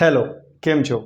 Hello, કેમ છો?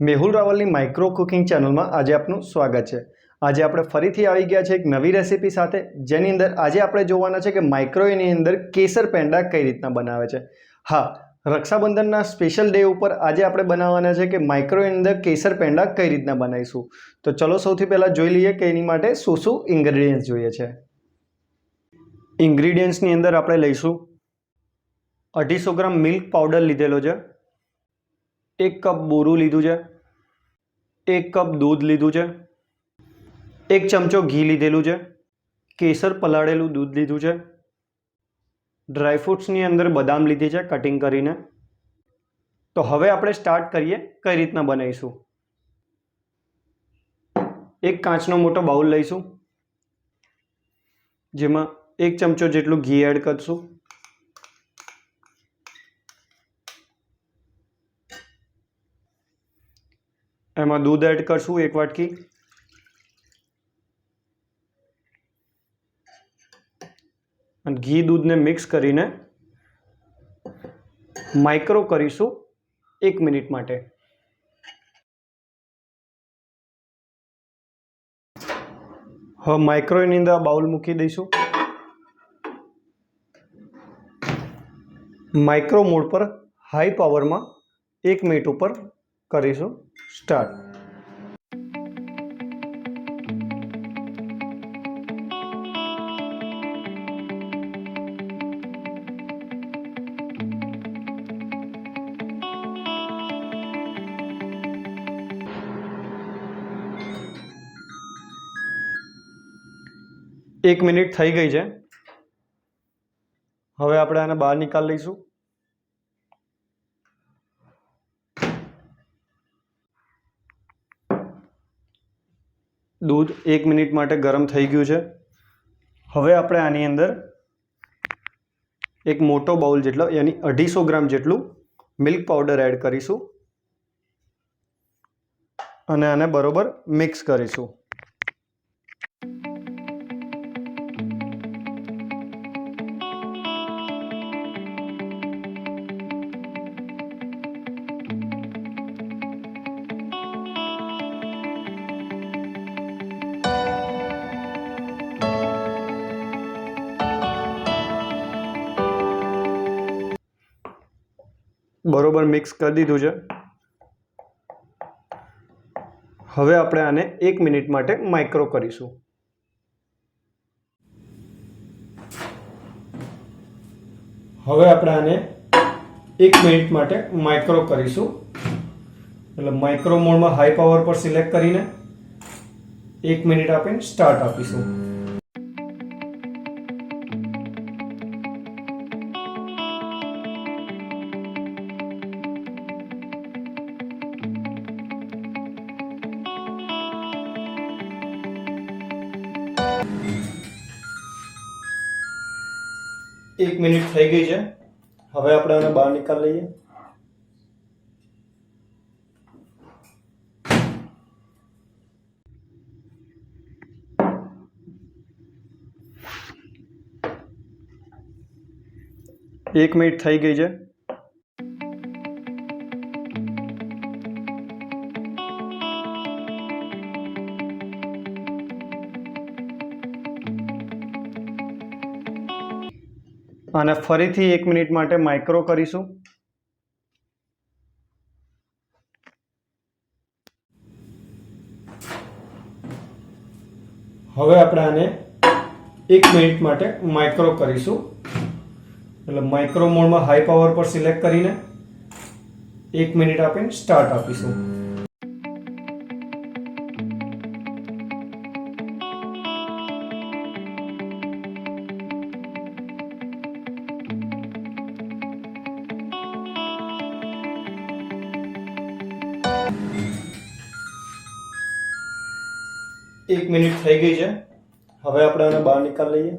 Mehul રાવલની micro cooking ચેનલમાં આજે આપનું સ્વાગત છે. આજે આપણે ફરીથી આવી ગયા છે એક નવી રેસીપી સાથે, જેની અંદર આજે આપણે જોવાના છે કે માઇક્રોવેવની અંદર કેસર પેંડા કઈ રીતના બનાવે છે. હા, રક્ષાબંધનના સ્પેશિયલ ડે ઉપર આજે આપણે બનાવવાના છે કે માઇક્રોવેવની અંદર કેસર પેંડા કઈ રીતના બનાવીશું. તો ચલો સૌથી પહેલાં જોઈ લઈએ કે એની માટે શું શું ઇન્ગ્રેડિયન્ટ્સ જોઈએ છે. ઇન્ગ્રેડિયન્ટ્સની અંદર આપણે લઈશું 250 ગ્રામ મિલ્ક પાવડર લીધેલો છે, 1 કપ બોરું લીધું છે, 1 કપ દૂધ લીધું છે, 1 ચમચો ઘી લીધેલું છે, કેસર પલાળેલું દૂધ લીધું છે, ડ્રાયફ્રૂટ્સની અંદર બદામ લીધી છે કટિંગ કરીને. તો હવે આપણે સ્ટાર્ટ કરીએ કઈ રીતના બનાવીશું. એક કાચનો મોટો બાઉલ લઈશું, જેમાં 1 ચમચો જેટલું ઘી એડ કરશું. એમાં દૂધ એડ કરશું 1 વાટકી. અને ઘી દૂધને મિક્સ કરીને માઇક્રો કરીશું 1 મિનિટ માટે. હવે માઇક્રોવેવની અંદર બાઉલ મૂકી દઈશું. માઇક્રો મોડ પર હાઈ પાવરમાં 1 મિનિટ ઉપર કરીશું સ્ટાર્ટ. એક મિનિટ થઈ ગઈ છે. હવે આપણે આને બહાર નીકાળી લઈશું. દૂધ 1 મિનિટ માટે ગરમ થઈ ગયું છે. હવે આપણે આની અંદર એક મોટો બાઉલ જેટલો યાની 250 ગ્રામ જેટલું મિલ્ક પાવડર એડ કરીશું અને આને બરોબર મિક્સ કરીશું. બરોબર મિક્સ કરી દીધું છે. હવે આપણે આને 1 મિનિટ માટે માઇક્રો કરીશું. હવે આપણે આને 1 મિનિટ માટે માઇક્રો કરીશું. એટલે માઇક્રો મોડમાં હાઈ પાવર પર સિલેક્ટ કરીને 1 મિનિટ આપીને સ્ટાર્ટ આપીશું. એક મિનિટ થઈ ગઈ છે. હવે આપણે આને બહાર નીકાળી લઈએ. એક મિનિટ થઈ ગઈ છે. આને ફરીથી 1 મિનિટ માટે માઇક્રો કરીશું. હવે આપણે આને 1 મિનિટ માટે માઇક્રો કરીશું. એટલે માઇક્રો મોડમાં હાઈ પાવર પર સિલેક્ટ કરીને 1 મિનિટ આપીને સ્ટાર્ટ આપીશું. એક મિનિટ થઈ ગઈ છે. હવે આપણે આને બહાર નીકાળી લઈએ.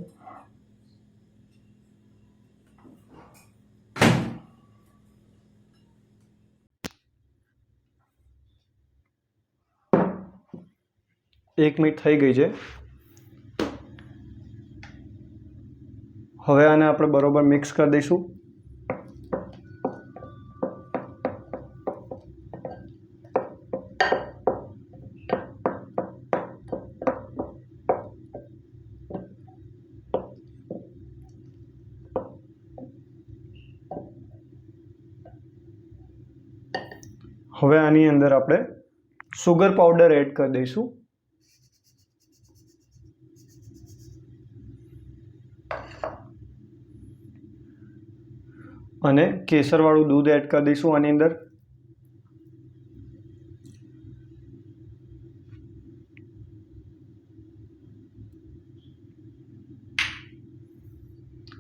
એક મિનિટ થઈ ગઈ છે. હવે આને આપણે બરોબર મિક્સ કરી દઈશું. હવે આની અંદર આપણે સુગર પાવડર એડ કરી દઈશું અને કેસરવાળું દૂધ એડ કરી દઈશું આની અંદર.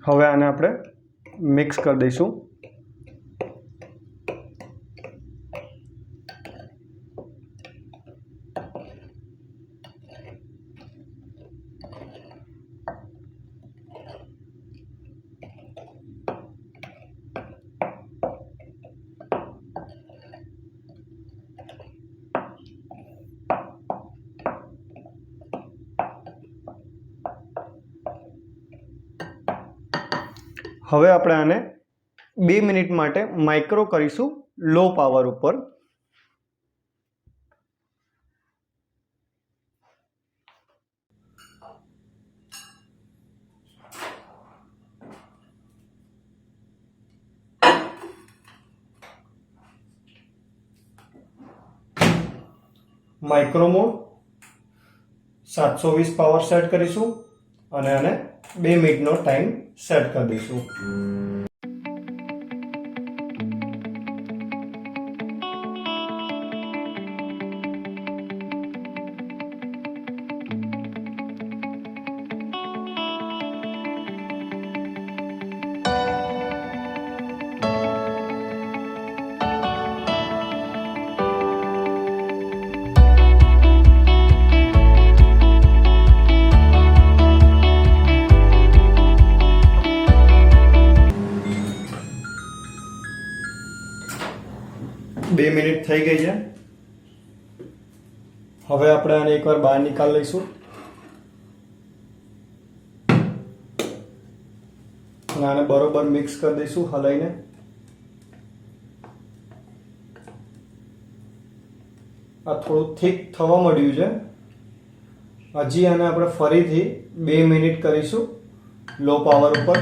હવે આને આપણે મિક્સ કરી દઈશું. હવે આપણે આને 2 મિનિટ માટે માઇક્રો કરીશું લો પાવર ઉપર. માઇક્રો મોડ 720 પાવર સેટ કરીશું અને આને 2 મિનિટનો ટાઈમ સેટ કરી દઈશું. બે મિનિટ થઈ ગઈ છે. હવે આપણે આને એકવાર બહાર નીકાળી લઈશું અને આને બરોબર મિક્સ કરી દઈશું હલાઈને. આ થોડું થીક થવા માંડ્યું છે. હજી આને આપણે ફરીથી 2 મિનિટ કરીશું લો પાવર ઉપર.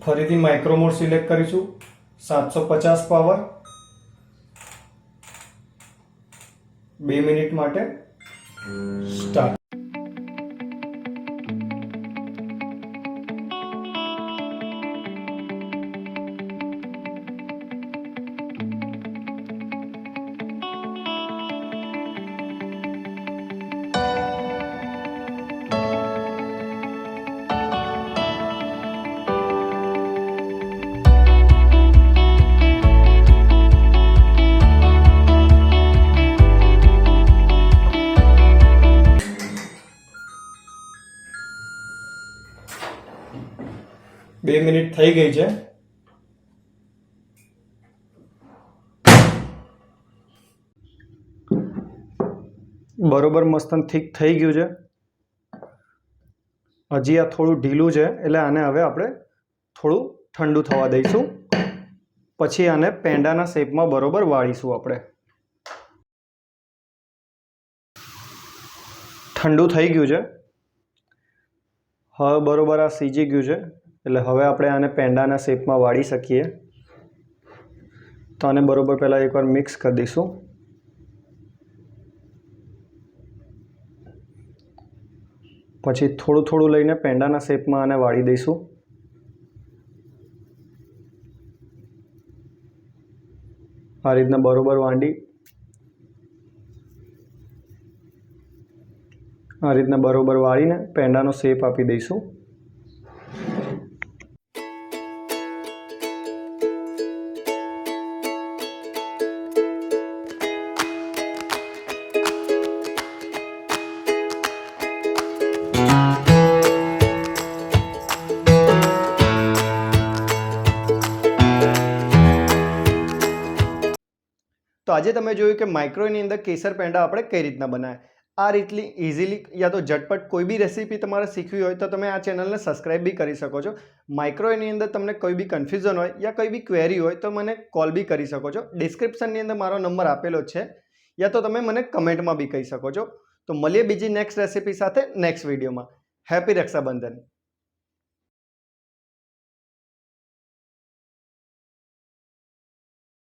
ફરીથી માઇક્રો મોડ સિલેક્ટ કરીશું 750 પાવર 2 મિનિટ માટે સ્ટાર્ટ. બે મિનિટ થઈ ગઈ છે. બરોબર મસ્તન થીક થઈ ગયું છે. હજી આ થોડું ઢીલું છે એટલે આને હવે આપણે થોડું ઠંડુ થવા દઈશું. પછી આને પેંડાના શેપમાં બરોબર વાળીશું. આપણે ઠંડુ થઈ ગયું છે. હવે બરોબર આ સીજી ગયું છે એટલે હવે આપણે આને પેંડાના શેપમાં વાળી શકીએ. તો આને બરોબર પહેલાં એકવાર મિક્સ કરી દઈશું. પછી થોડું થોડું લઈને પેંડાના શેપમાં આને વાળી દઈશું. આ રીતના બરોબર વાંડી આ રીતના બરોબર વાળીને પેંડાનો શેપ આપી દઈશું. તો આજે તમે જોયું કે માઇક્રોવેવની અંદર કેસર પેંડા આપણે કઈ રીતના બનાવ્યા. આ રીતની ઇઝીલી યા તો ઝટપટ કોઈ બી રેસીપી તમારે શીખવી હોય તો તમે આ ચેનલને સબસ્ક્રાઈબ બી કરી શકો છો. માઇક્રોવેવની અંદર તમને કોઈ બી કન્ફ્યુઝન હોય યા કોઈ બી ક્વેરી હોય તો મને કોલ બી કરી શકો છો. ડિસ્ક્રિપ્શનની અંદર મારો નંબર આપેલો છે, યા તો તમે મને કમેન્ટમાં બી કહી શકો છો. તો મળીએ બીજી નેક્સ્ટ રેસીપી સાથે નેક્સ્ટ વિડીયોમાં. હેપી રક્ષાબંધન.